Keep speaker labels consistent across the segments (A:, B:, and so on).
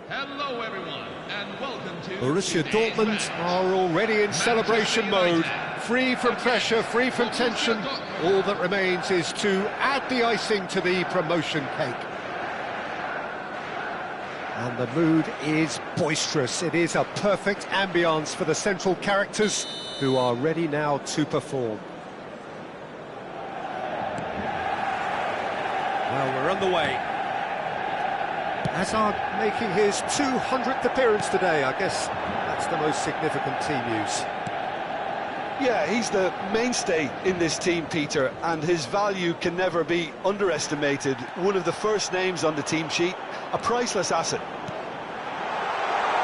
A: Hello everyone, and welcome to
B: Borussia
A: today's
B: Dortmund
A: match.
B: are already in celebration mode, free from pressure, free from tension. All that remains is to add the icing to the promotion cake. And the mood is boisterous. It is a perfect ambience for the central characters who are ready now to perform. Well, we're on the way. Hazard making his 200th appearance today. I guess that's the most significant team news.
C: Yeah, he's the mainstay in this team, Peter, and his value can never be underestimated. One of the first names on the team sheet, a priceless asset.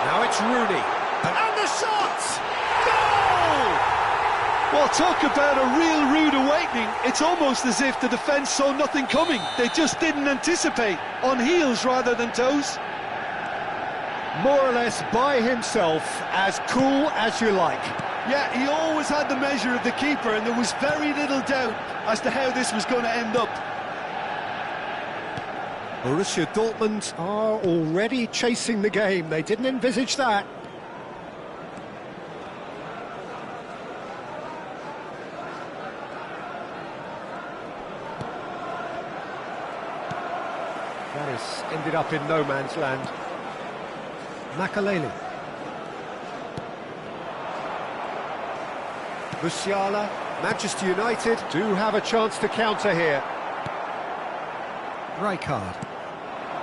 B: Now it's Rooney, and the shot! Goal!
C: Well, talk about a real rude awakening. It's almost as if the defence saw nothing coming. They just didn't anticipate, on heels rather than toes.
B: More or less by himself, as cool as you like.
C: Yeah, he always had the measure of the keeper, and there was very little doubt as to how this was going to end up.
B: Borussia Dortmund are already chasing the game. They didn't envisage that. That has ended up in no man's land. Makaleli. Musiala, Manchester United do have a chance to counter here. Rijkaard.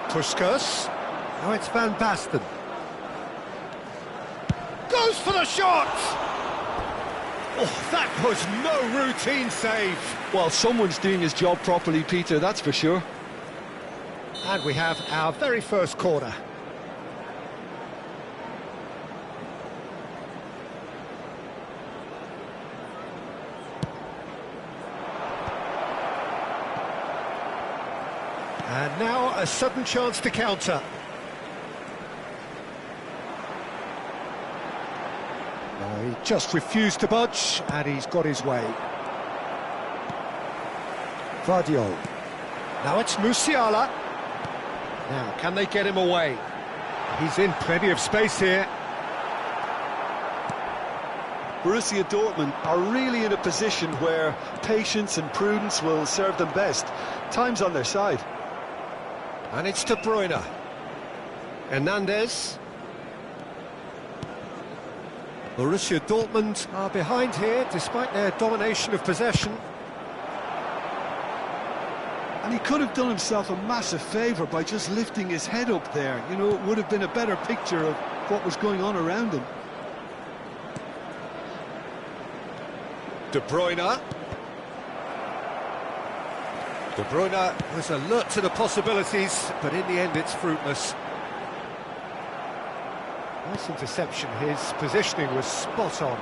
B: Puskas. Now it's Van Basten. Goes for the shot! Oh, that was no routine save.
C: Well, someone's doing his job properly, Peter, that's for sure.
B: And we have our very first corner. And now a sudden chance to counter. No, he just refused to budge, and he's got his way. Vardiol. Now it's Musiala. Now, can they get him away? He's in plenty of space here.
C: Borussia Dortmund are really in a position where patience and prudence will serve them best. Time's on their side.
B: And it's De Bruyne. Hernandez. Borussia Dortmund are behind here, despite their domination of possession.
C: And he could have done himself a massive favour by just lifting his head up there. You know, it would have been a better picture of what was going on around him.
B: De Bruyne. De Bruyne was alert to the possibilities, but in the end it's fruitless. Nice interception, his positioning was spot on.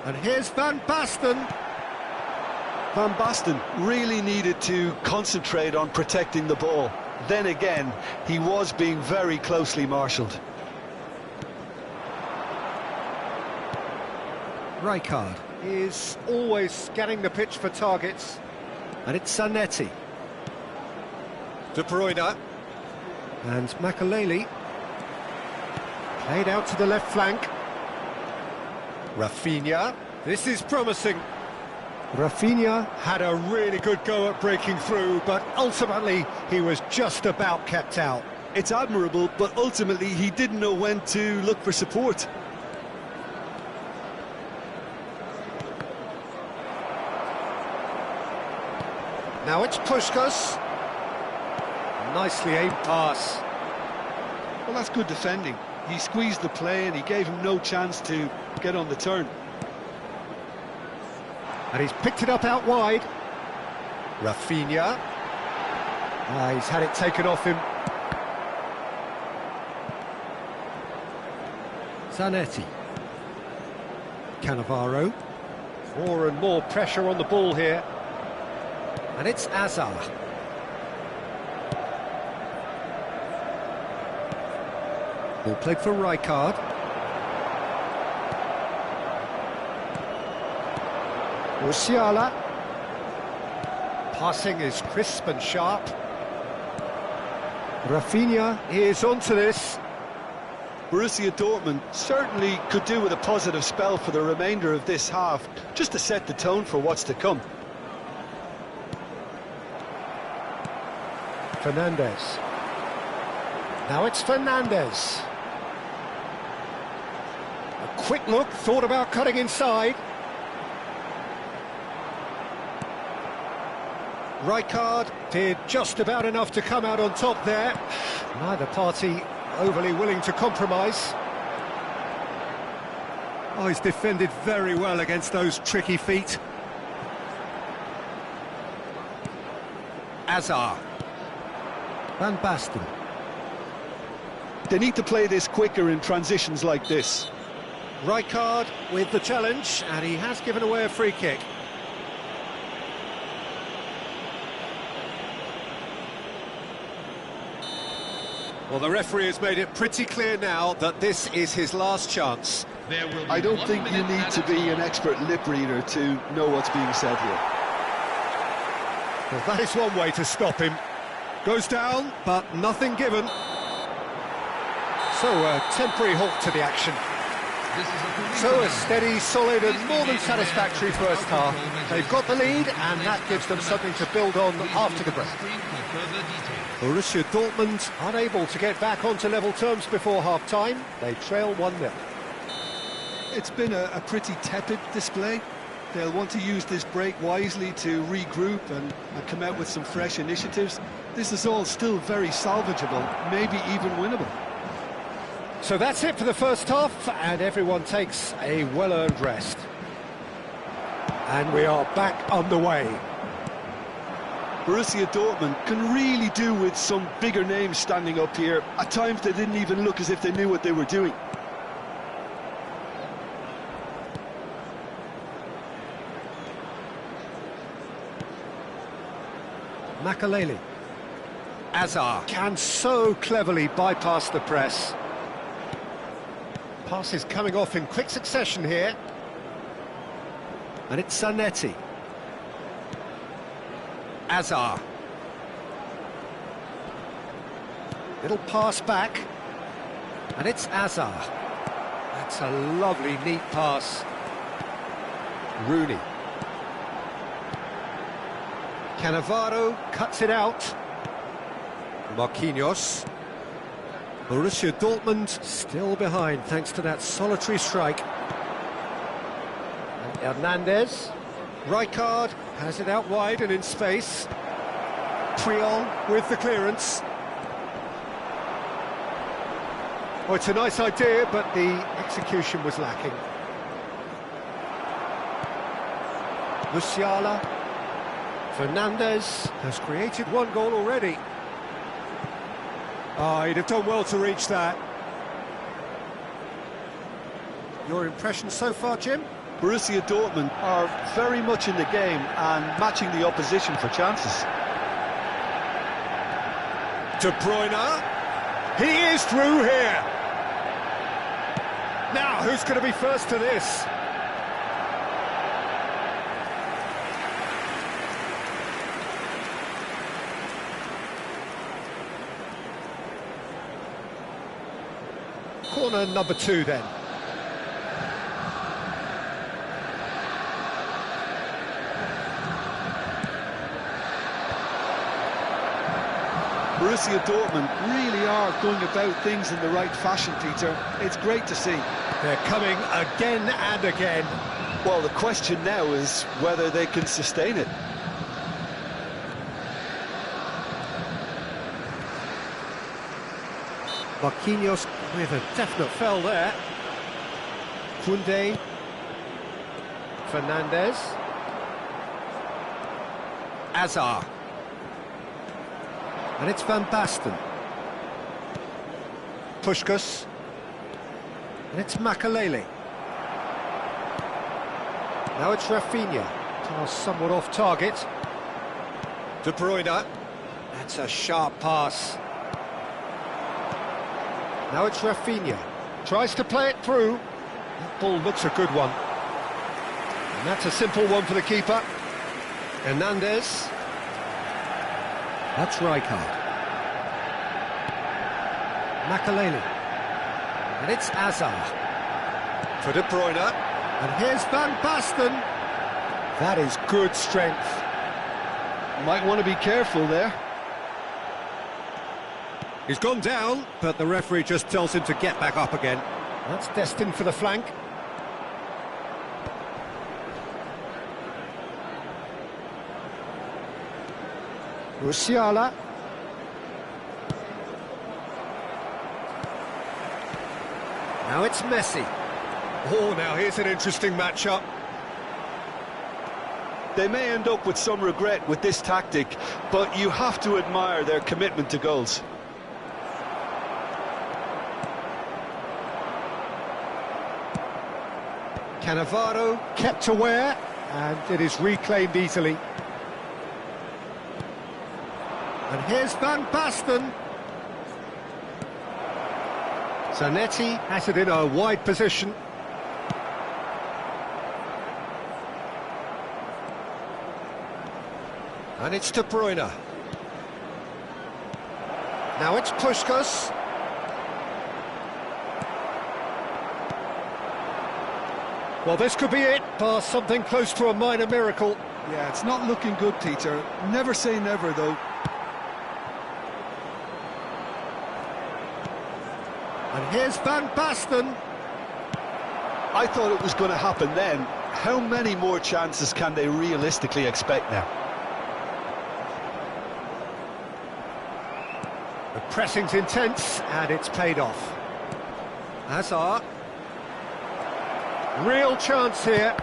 B: And here's Van Basten.
C: Van Basten really needed to concentrate on protecting the ball. Then again, he was being very closely marshalled.
B: Rijkaard is always scanning the pitch for targets. And it's Zanetti. De Bruyne. And Makaleli. Played out to the left flank. Rafinha. This is promising. Rafinha had a really good go at breaking through, but ultimately he was just about kept out.
C: It's admirable, but ultimately he didn't know when to look for support.
B: Now it's Puskas. Nicely aimed pass.
C: Well, that's good defending. He squeezed the play and he gave him no chance to get on the turn.
B: And he's picked it up out wide. Rafinha. He's had it taken off him. Zanetti. Cannavaro. More and more pressure on the ball here. And it's Hazard. Ball played for Rijkaard. Musiala. Passing is crisp and sharp. Rafinha is onto this.
C: Borussia Dortmund certainly could do with a positive spell for the remainder of this half, just to set the tone for what's to come.
B: Fernandes. Now it's Fernandes. A quick look, thought about cutting inside. Rijkaard did just about enough to come out on top there. Neither party overly willing to compromise. Oh, he's defended very well against those tricky feet. Azar. Van Basten.
C: They need to play this quicker in transitions like this.
B: Rijkaard with the challenge, and he has given away a free kick. Well, the referee has made it pretty clear now that this is his last chance.
C: I don't think you need to be an expert lip reader to know what's being said here.
B: Well, that is one way to stop him. Goes down, but nothing given. So, a temporary halt to the action. So, a steady, solid and more than satisfactory first half. They've got the lead, and that gives them something to build on after the break. Borussia Dortmund unable to get back onto level terms before half-time. They trail 1-0.
C: It's been a pretty tepid display. They'll want to use this break wisely to regroup and come out with some fresh initiatives. This is all still very salvageable, maybe even winnable.
B: So that's it for the first half, and everyone takes a well-earned rest. And we are back underway.
C: Borussia Dortmund can really do with some bigger names standing up here. At times they didn't even look as if they knew what they were doing.
B: Makelele. Azar can so cleverly bypass the press. Passes coming off in quick succession here. And it's Zanetti. Azar. Little pass back. And it's Azar. That's a lovely, neat pass. Rooney. Cannavaro cuts it out. Marquinhos. Borussia Dortmund still behind thanks to that solitary strike. And Hernandez. Rijkaard has it out wide and in space. Puyol with the clearance. Oh, it's a nice idea, but the execution was lacking. Musiala. Fernandes has created one goal already. Oh, he'd have done well to reach that. Your impression so far, Jim?
C: Borussia Dortmund are very much in the game and matching the opposition for chances.
B: De Bruyne. He is through here. Now, who's going to be first to this? Corner number 2 then.
C: Borussia Dortmund really are going about things in the right fashion, Peter. It's great to see.
B: They're coming again and again.
C: Well, the question now is whether they can sustain it.
B: Marquinhos with a definite foul there. Koundé. Fernandes. Azar. And it's Van Basten. Puskás. And it's Makelele. Now it's Rafinha. Pass somewhat off target. De Bruyne. That's a sharp pass. Now it's Rafinha. Tries to play it through. That ball looks a good one. And that's a simple one for the keeper. Hernandez. That's Rijkaard. Makaleli. And it's Hazard. For De Bruyne. And here's Van Basten. That is good strength.
C: Might want to be careful there.
B: He's gone down, but the referee just tells him to get back up again. That's destined for the flank. Musiala. Now it's Messi. Oh, now here's an interesting matchup.
C: They may end up with some regret with this tactic, but you have to admire their commitment to goals.
B: Cannavaro kept aware, and it is reclaimed easily. And here's Van Basten. Zanetti has it in a wide position. And it's De Bruyne. Now it's Puskas. Well, this could be it, bar something close to a minor miracle.
C: Yeah, it's not looking good, Peter. Never say never, though.
B: And here's Van Basten.
C: I thought it was going to happen then. How many more chances can they realistically expect now?
B: The pressing's intense, and it's paid off. Hazard. Real chance here.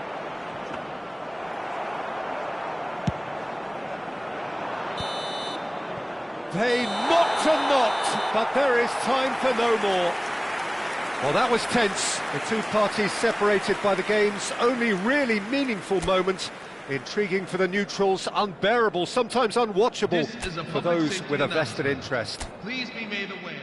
B: They knocked and knocked, but there is time for no more. Well, that was tense. The two parties separated by the game's only really meaningful moment. Intriguing for the neutrals, unbearable, sometimes unwatchable for those with a vested interest.
A: Please be made aware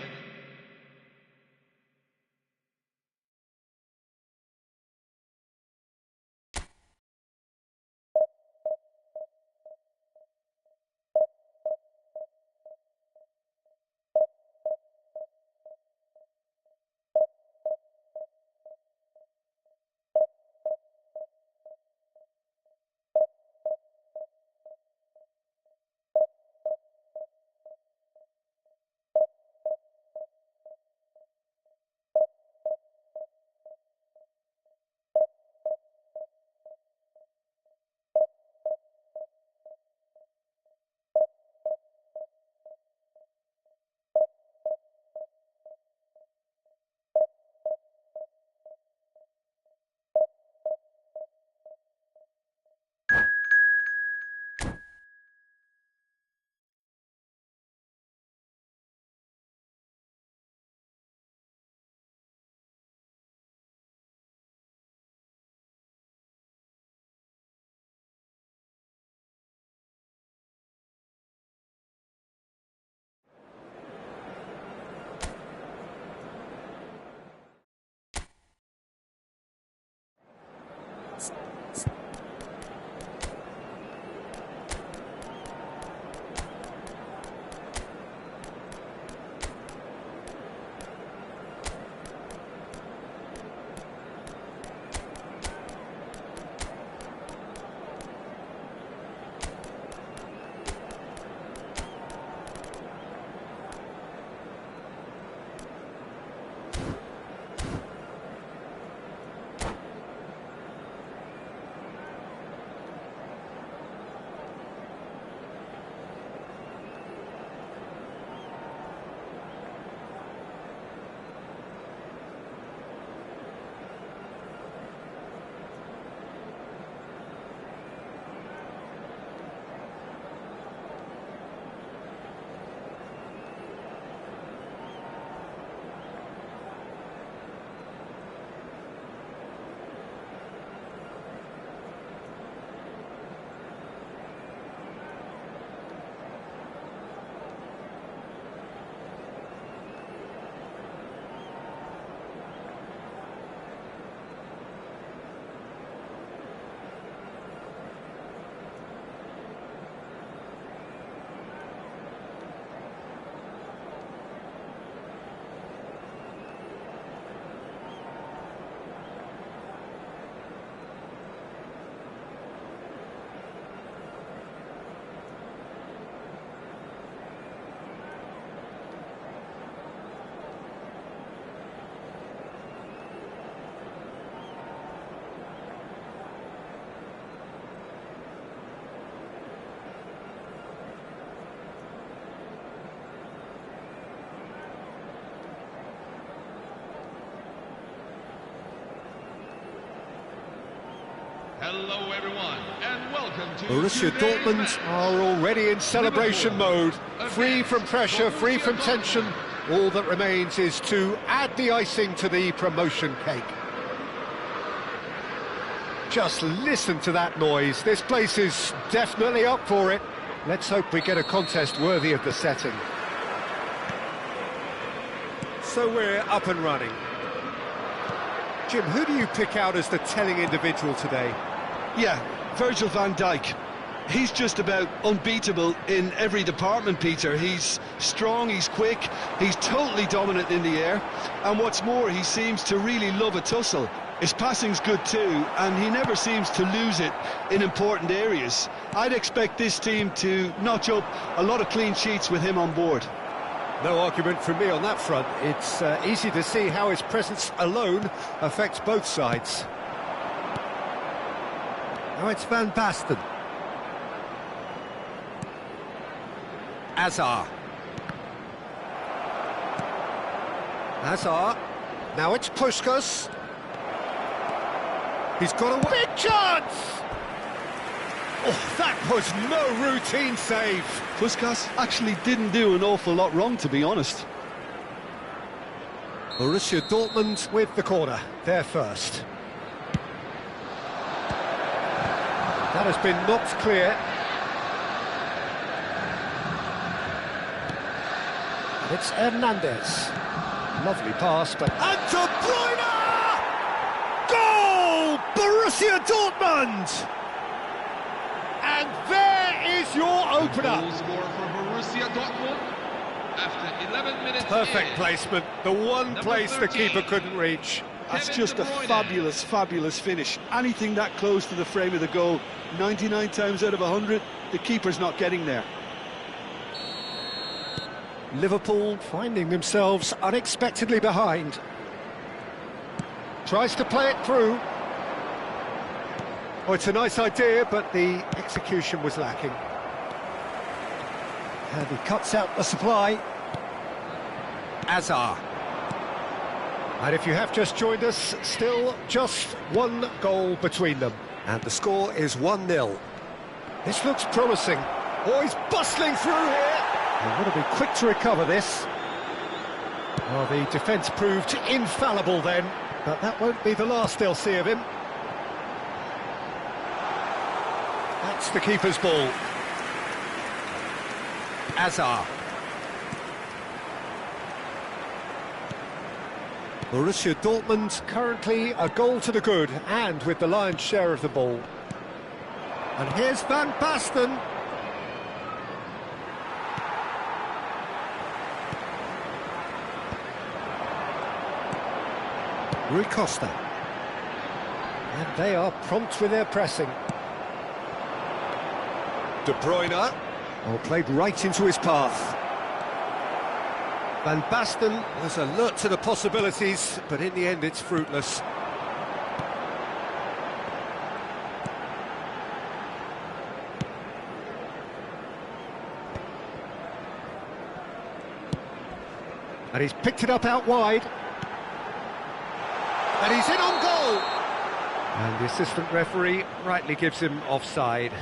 A: Hello everyone, and welcome to
B: Borussia Dortmund are already in celebration mode. Free from pressure, free from tension. All that remains is to add the icing to the promotion cake. Just listen to that noise. This place is definitely up for it. Let's hope we get a contest worthy of the setting. So we're up and running. Jim, who do you pick out as the telling individual today?
C: Yeah, Virgil van Dijk. He's just about unbeatable in every department, Peter. He's strong, he's quick, he's totally dominant in the air. And what's more, he seems to really love a tussle. His passing's good too, and he never seems to lose it in important areas. I'd expect this team to notch up a lot of clean sheets with him on board.
B: No argument from me on that front. It's easy to see how his presence alone affects both sides. Now it's Van Basten. Hazard. Now it's Puskas. He's got a big chance! Oh, that was no routine save.
C: Puskas actually didn't do an awful lot wrong, to be honest.
B: Borussia Dortmund with the corner. They're first. That has been knocked clear. And it's Hernandez. Lovely pass, but... And De Bruyne! Goal! Borussia Dortmund! And there is your opener.
A: Goal score for Borussia Dortmund after 11 minutes.
B: Perfect placement. The one place
A: 13.
B: the keeper couldn't reach.
C: That's just a fabulous, fabulous finish. Anything that close to the frame of the goal, 99 times out of 100, the keeper's not getting there.
B: Liverpool finding themselves unexpectedly behind. Tries to play it through. Oh, it's a nice idea, but the execution was lacking. And he cuts out the supply. Hazard. And if you have just joined us, still just one goal between them. And the score is 1-0. This looks promising. Oh, he's bustling through here. They've got to be quick to recover this. Well, the defence proved infallible then, but that won't be the last they'll see of him. That's the keeper's ball. Hazard. Borussia Dortmund currently a goal to the good and with the lion's share of the ball. And here's Van Basten. Rui Costa. And they are prompt with their pressing. De Bruyne. Oh, played right into his path. Van Basten was alert to the possibilities, but in the end it's fruitless. And he's picked it up out wide. And he's in on goal! And the assistant referee rightly gives him offside.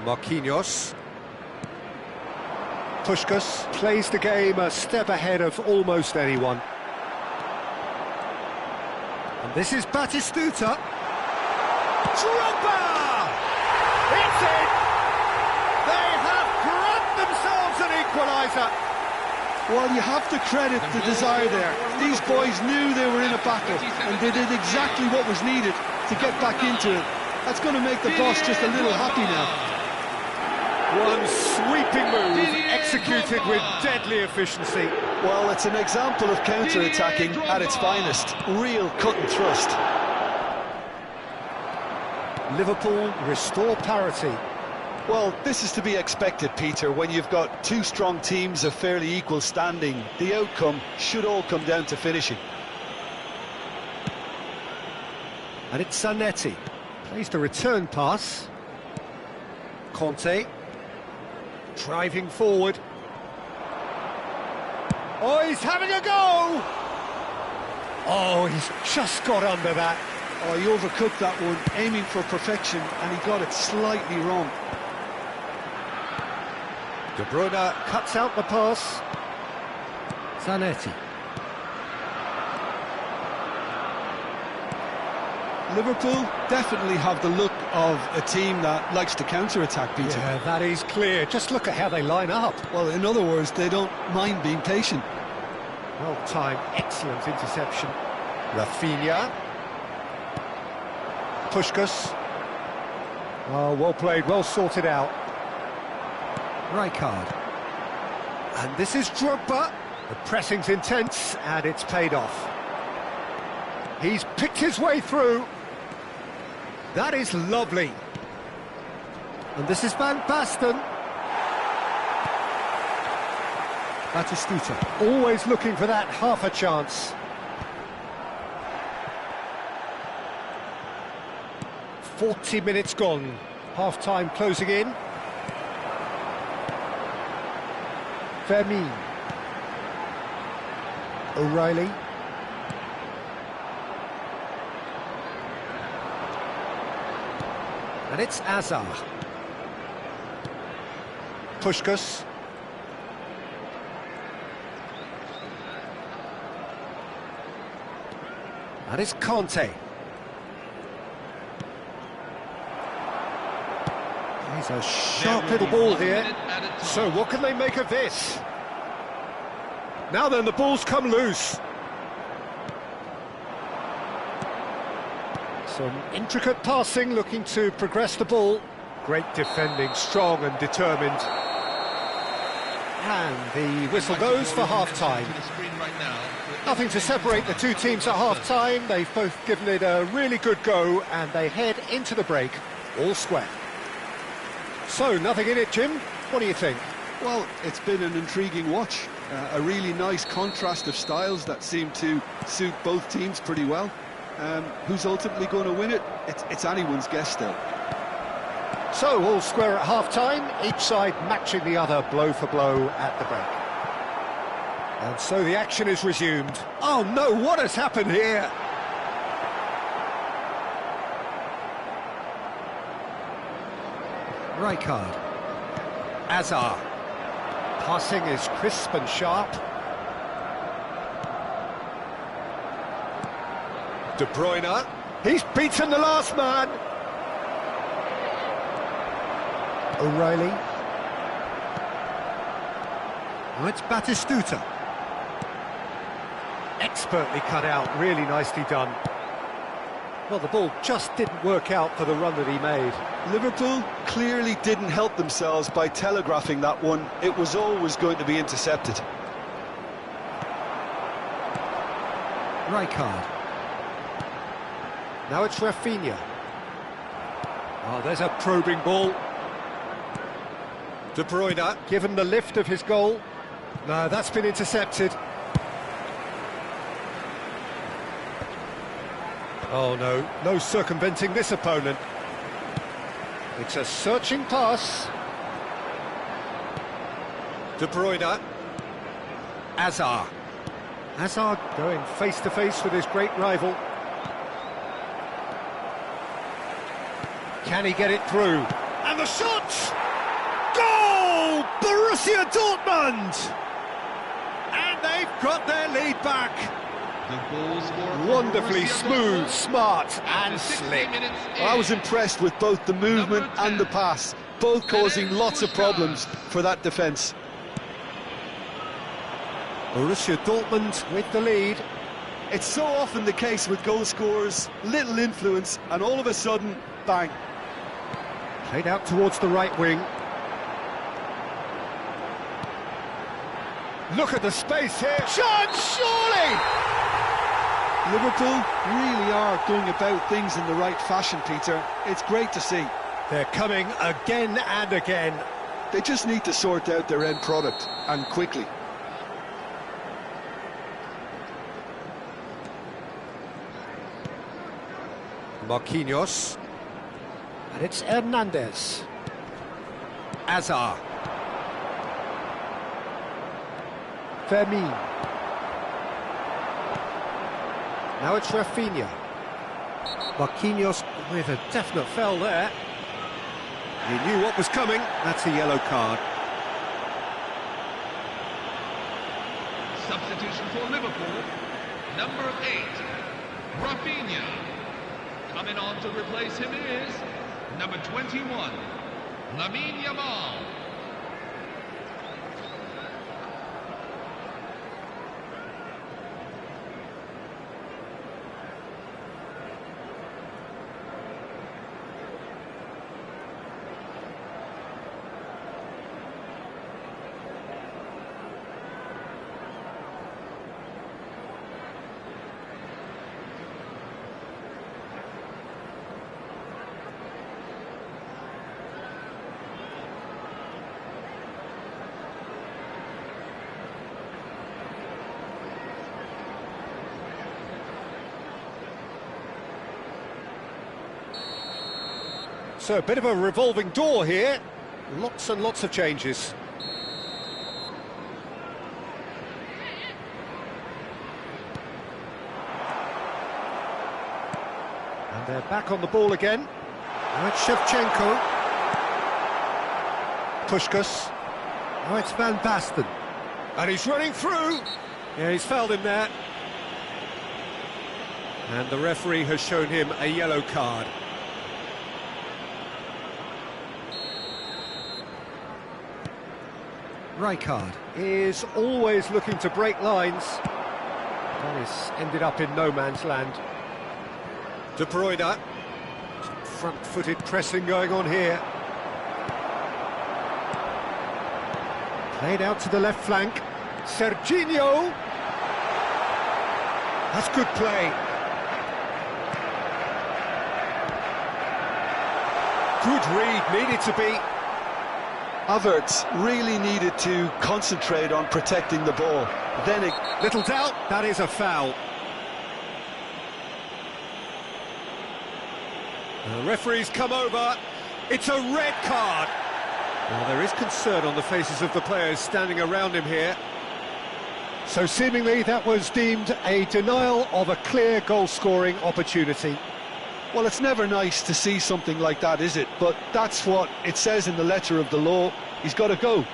B: Marquinhos. Puskas plays the game a step ahead of almost anyone. And this is Batistuta. Drogba! It's in! They have grabbed themselves an equaliser.
C: Well, you have to credit the desire there. These boys knew they were in a battle, and they did exactly what was needed to get back into it. That's going to make the boss just a little happy now.
B: One sweeping move, executed with deadly efficiency.
C: Well, it's an example of counter-attacking at its finest. Real cut and thrust.
B: Liverpool restore parity.
C: Well, this is to be expected, Peter. When you've got two strong teams of fairly equal standing, the outcome should all come down to finishing.
B: And it's Zanetti. Plays the return pass. Conte. Driving forward. Oh, he's having a go! Oh, he's just got under that.
C: Oh, he overcooked that one, aiming for perfection, and he got it slightly wrong.
B: De Bruyne cuts out the pass. Zanetti.
C: Liverpool definitely have the look of a team that likes to counter-attack, Peter.
B: Yeah, that is clear. Just look at how they line up.
C: Well, in other words, they don't mind being patient.
B: Well-timed, excellent interception. Rafinha. Puskas. Oh, well played, well sorted out. Rijkaard. And this is Drogba. The pressing's intense, and it's paid off. He's picked his way through. That is lovely. And this is Van Basten. Batistuta. Always looking for that half a chance. "40 minutes gone. Half-time closing in. Fermin. O'Reilly. And it's Azar. Puskas. And it's Conte. He's a sharp little ball here. So what can they make of this? Now then, the ball's come loose. Some intricate passing, looking to progress the ball. Great defending, strong and determined. And the whistle goes for half-time. Nothing to separate the two teams at half-time. They've both given it a really good go, and they head into the break all square. So, nothing in it, Jim. What do you think?
C: Well, it's been an intriguing watch. A really nice contrast of styles that seem to suit both teams pretty well. Who's ultimately going to win it? It's anyone's guess still.
B: So, all square at half-time, each side matching the other blow for blow at the break. And so the action is resumed. Oh no, what has happened here? Rijkaard. Azar. Passing is crisp and sharp. De Bruyne. He's beaten the last man. O'Reilly. Oh, it's Batistuta. Expertly cut out, really nicely done. Well, the ball just didn't work out for the run that he made.
C: Liverpool clearly didn't help themselves by telegraphing that one. It was always going to be intercepted.
B: Rijkaard. Now it's Rafinha. Oh, there's a probing ball. De Bruyne, given the lift of his goal. No, that's been intercepted. Oh no, no circumventing this opponent. It's a searching pass. De Bruyne. Azar. Azar going face to face with his great rival. Can he get it through? And the shot! Goal! Borussia Dortmund! And they've got their lead back. Wonderfully smooth, smart and slick.
C: I was impressed with both the movement and the pass, both causing lots of problems for that defence.
B: Borussia Dortmund with the lead.
C: It's so often the case with goal scorers, little influence, and all of a sudden, bang.
B: Played out towards the right wing. Look at the space here. Chance, surely!
C: Liverpool really are going about things in the right fashion, Peter. It's great to see.
B: They're coming again and again.
C: They just need to sort out their end product, and quickly.
B: Marquinhos. And it's Hernandez. Azar. Fermin. Now it's Rafinha. Marquinhos with a definite foul there. He knew what was coming. That's a yellow card.
A: Substitution for Liverpool, number 8, Rafinha. Coming on to replace him is number 21, Lamine Yamal.
B: So a bit of a revolving door here. Lots and lots of changes. And they're back on the ball again. Now it's Shevchenko. Puskás. Now it's Van Basten. And he's running through. Yeah, he's fouled him there. And the referee has shown him a yellow card. Rijkaard is always looking to break lines. That has ended up in no man's land. De Bruyne. Front-footed pressing going on here. Played out to the left flank. Serginho. That's good play. Good read, needed to be.
C: Havertz really needed to concentrate on protecting the ball. Then it...
B: Little doubt, that is a foul. The referee's come over. It's a red card. Well, there is concern on the faces of the players standing around him here. So seemingly that was deemed a denial of a clear goal-scoring opportunity.
C: Well, it's never nice to see something like that, is it? But that's what it says in the letter of the law. He's got to go.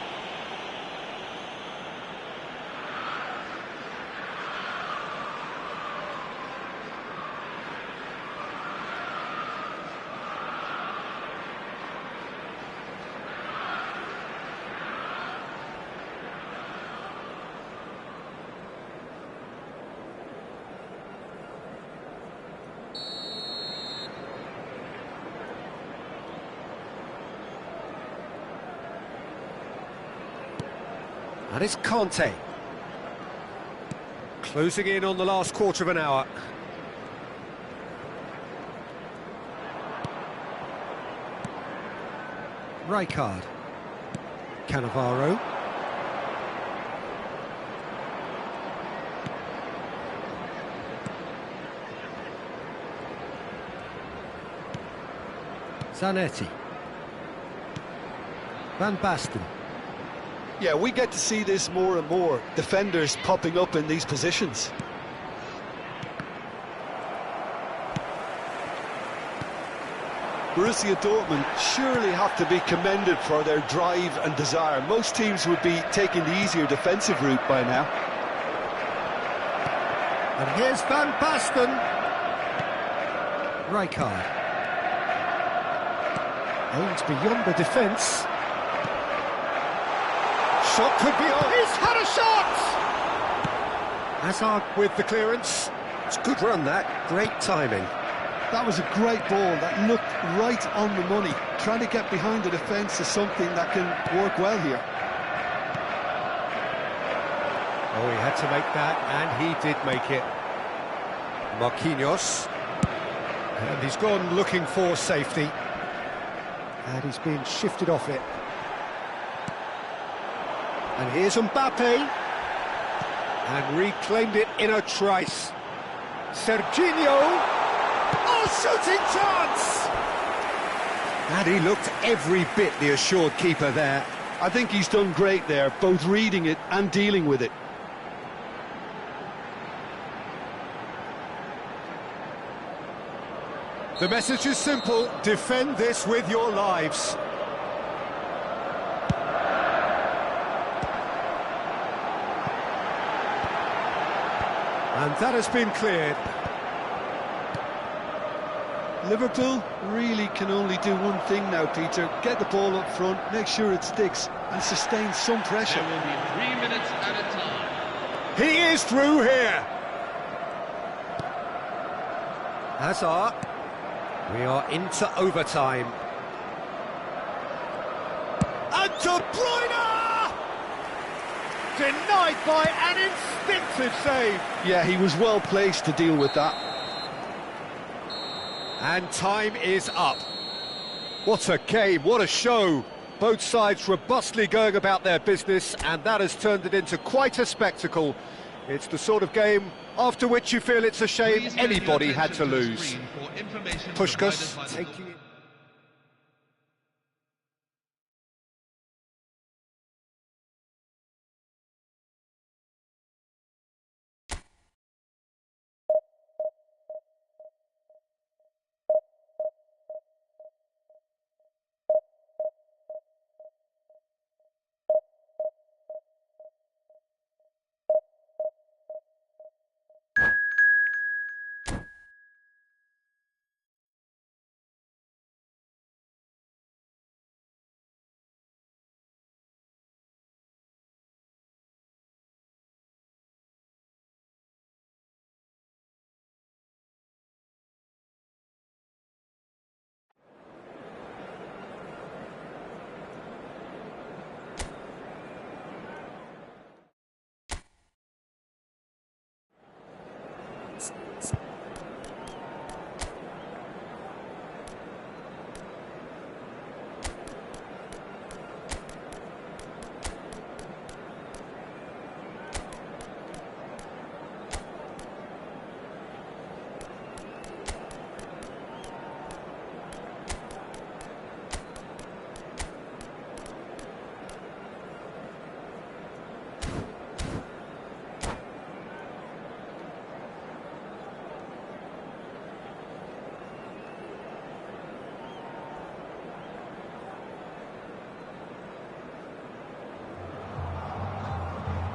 B: And it's Conte. Closing in on the last quarter of an hour. Rijkaard. Cannavaro. Zanetti. Van Basten.
C: Yeah, we get to see this more and more. Defenders popping up in these positions. Borussia Dortmund surely have to be commended for their drive and desire. Most teams would be taking the easier defensive route by now.
B: And here's Van Basten. Rijkaard. Aims beyond the defence. Shot could be on. He's had a shot! Hazard with the clearance. It's a good run, that. Great timing.
C: That was a great ball that looked right on the money. Trying to get behind the defence is something that can work well here.
B: Oh, he had to make that, and he did make it. Marquinhos. And he's gone looking for safety. And he's been shifted off it. And here's Mbappe. And reclaimed it in a trice. Serginho. Oh, shooting chance! And he looked every bit the assured keeper there.
C: I think he's done great there, both reading it and dealing with it.
B: The message is simple: defend this with your lives. And that has been cleared.
C: Liverpool really can only do one thing now, Peter. Get the ball up front, make sure it sticks, and sustain some pressure.
A: There will be 3 minutes at a time.
B: He is through here. Hazard. We are into overtime. And De Bruyne! Denied by an instinctive save.
C: Yeah, he was well placed to deal with that.
B: And time is up. What a game, what a show. Both sides robustly going about their business, and that has turned it into quite a spectacle. It's the sort of game after which you feel it's a shame anybody had to lose. Puskás taking it.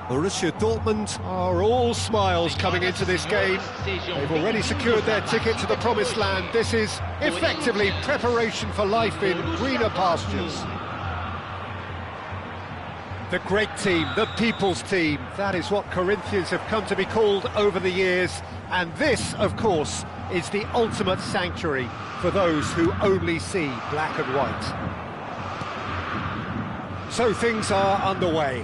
B: Borussia Dortmund are all smiles coming into this game. They've already secured their ticket to the promised land. This is effectively preparation for life in greener pastures. The great team, the people's team, that is what Corinthians have come to be called over the years. And this, of course, is the ultimate sanctuary for those who only see black and white. So things are underway.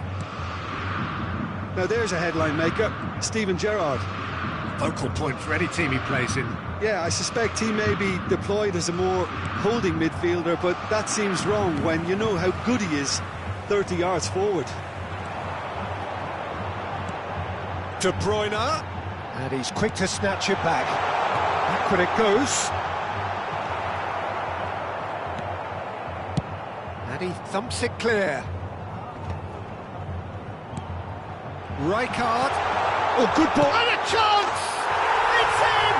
C: Now there's a headline maker, Steven Gerrard.
B: Focal point for any team he plays in.
C: Yeah, I suspect he may be deployed as a more holding midfielder, but that seems wrong when you know how good he is 30 yards forward.
B: De Bruyne, and he's quick to snatch it back. Backward it goes. And he thumps it clear. Rijkaard.
C: Oh, good ball.
B: And a chance! It's in!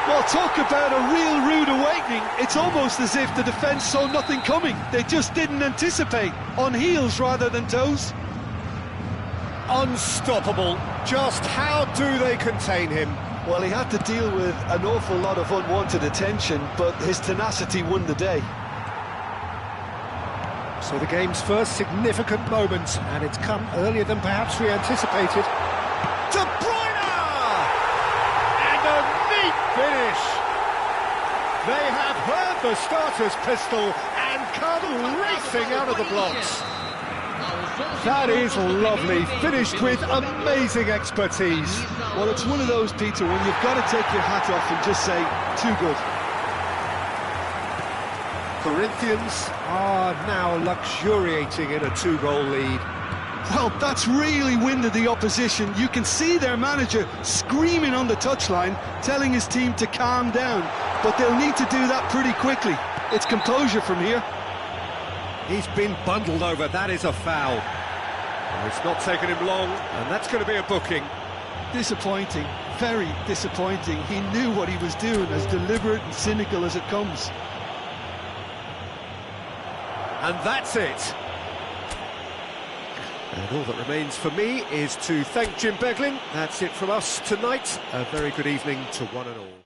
C: Well, talk about a real rude awakening. It's almost as if the defence saw nothing coming. They just didn't anticipate. On heels rather than toes.
B: Unstoppable. Just how do they contain him?
C: Well, he had to deal with an awful lot of unwanted attention, but his tenacity won the day.
B: So the game's first significant moment, and it's come earlier than perhaps we anticipated. De Bruyne! And a neat finish! They have heard the starter's pistol and come racing out of the blocks. That is lovely, finished with amazing expertise.
C: Well, it's one of those, Peter, when you've got to take your hat off and just say, too good.
B: Corinthians are now luxuriating in a 2-goal lead.
C: Well, that's really winded the opposition. You can see their manager screaming on the touchline, telling his team to calm down. But they'll need to do that pretty quickly. It's composure from here.
B: He's been bundled over, that is a foul. Well, it's not taken him long, and that's going to be a booking.
C: Disappointing. very disappointing. He knew what he was doing, as deliberate and cynical as it comes.
B: And that's it. And all that remains for me is to thank Jim Beglin. That's it from us tonight. A very good evening to one and all.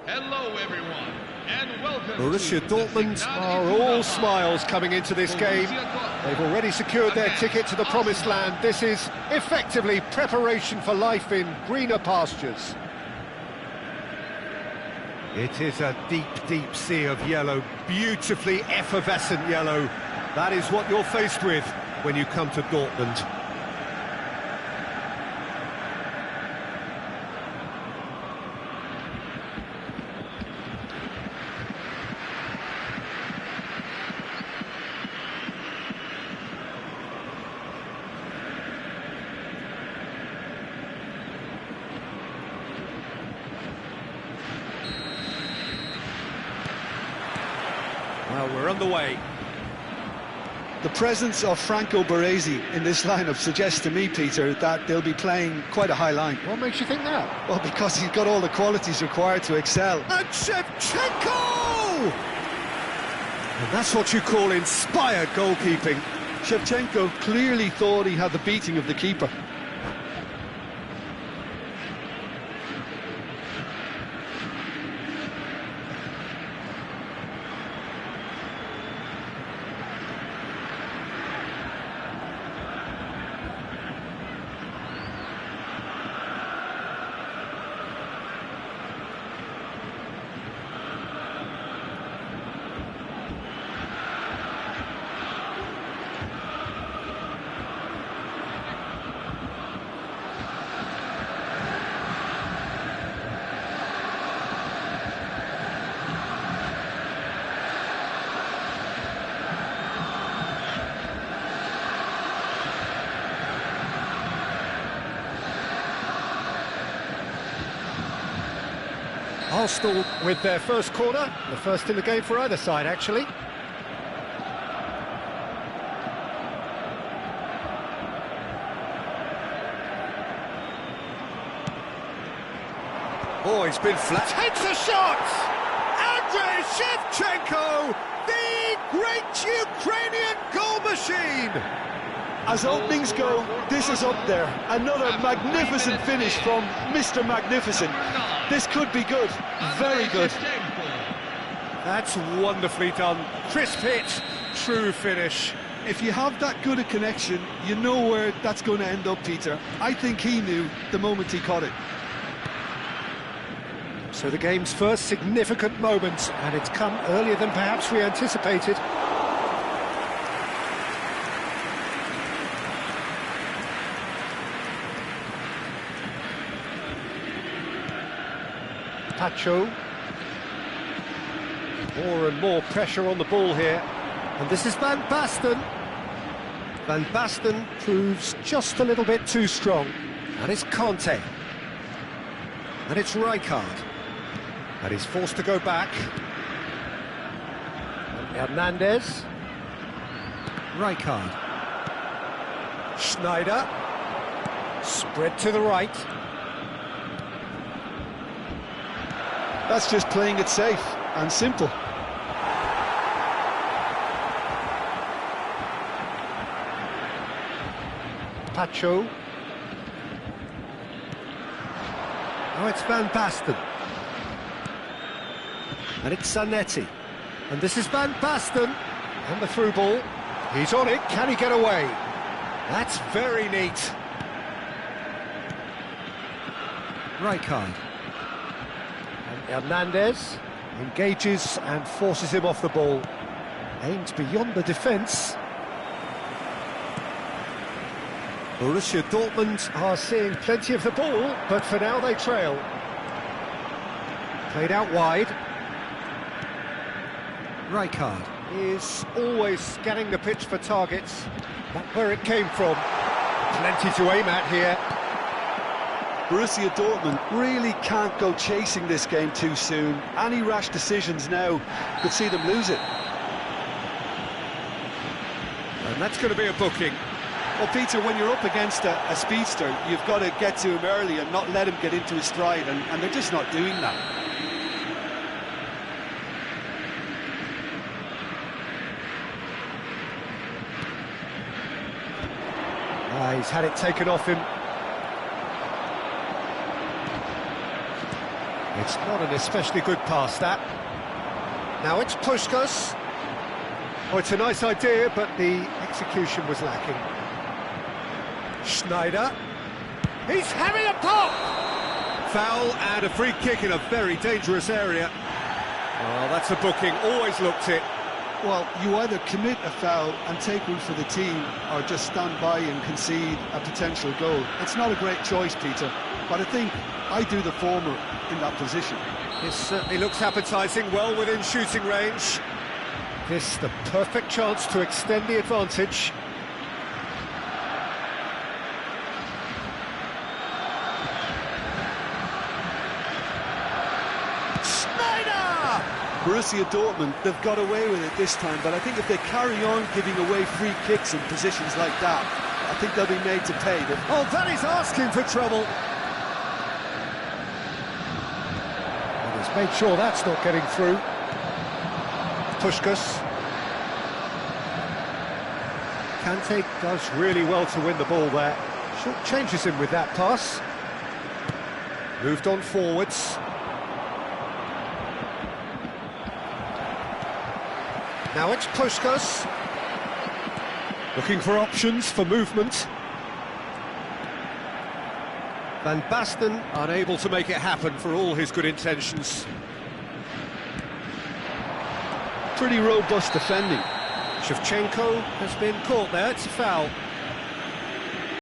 A: Hello, everyone, and welcome
B: Borussia
A: to
B: Dortmund are all smiles coming into this game. They've already secured their ticket to the promised land. This is effectively preparation for life in greener pastures. It is a deep, deep sea of yellow, beautifully effervescent yellow. That is what you're faced with when you come to Dortmund. Well, we're underway.
C: The presence of Franco Baresi in this lineup suggests to me, Peter, that they'll be playing quite a high line.
B: What makes you think that?
C: Well, because he's got all the qualities required to excel.
B: And Shevchenko! And that's what you call inspired goalkeeping.
C: Shevchenko clearly thought he had the beating of the keeper.
B: Arsenal with their first corner, the first in the game for either side, actually. Oh, he's been flat. Takes a shot! Andrei Shevchenko, the great Ukrainian goal machine!
C: As openings go, this is up there. Another magnificent finish from Mr. Magnificent. This could be good, very good.
B: That's wonderfully done. Crisp hit, true finish.
C: If you have that good a connection, you know where that's going to end up, Peter. I think he knew the moment he caught it.
B: So the game's first significant moment, and it's come earlier than perhaps we anticipated. Pacho. More and more pressure on the ball here. And this is Van Basten. Van Basten proves just a little bit too strong. And it's Conte. And it's Rijkaard. And he's forced to go back. And Hernandez. Rijkaard. Schneider. Spread to the right.
C: That's just playing it safe and simple.
B: Pacho. Oh, it's Van Basten. And it's Zanetti. And this is Van Basten. And the through ball. He's on it. Can he get away? That's very neat. Rijkaard. And Hernandez engages and forces him off the ball. Aims beyond the defence. Borussia Dortmund are seeing plenty of the ball, but for now they trail. Played out wide. Rijkaard is always scanning the pitch for targets. That's where it came from. Plenty to aim at here.
C: Borussia Dortmund really can't go chasing this game too soon. Any rash decisions now could see them lose it.
B: And that's going to be a booking.
C: Well, Peter, when you're up against a speedster, you've got to get to him early and not let him get into his stride, and they're just not doing that.
B: He's had it taken off him. It's not an especially good pass, that. Now it's Puskás. Oh, it's a nice idea, but the execution was lacking. Schneider. He's having a pop! Foul and a free kick in a very dangerous area. Oh, that's a booking. Always looked it.
C: Well, you either commit a foul and take one for the team, or just stand by and concede a potential goal. It's not a great choice, Peter, but I think I do the former in that position.
B: This certainly looks appetising, well within shooting range. This the perfect chance to extend the advantage.
C: Borussia Dortmund, they've got away with it this time, but I think if they carry on giving away free kicks in positions like that, I think they'll be made to pay.
B: Oh, that is asking for trouble. And he's made sure that's not getting through. Puskás. Kante does really well to win the ball there. Short changes him with that pass. Moved on forwards. Now it's Puskás. Looking for options for movement. Van Basten unable to make it happen for all his good intentions.
C: Pretty robust defending.
B: Shevchenko has been caught there, it's a foul.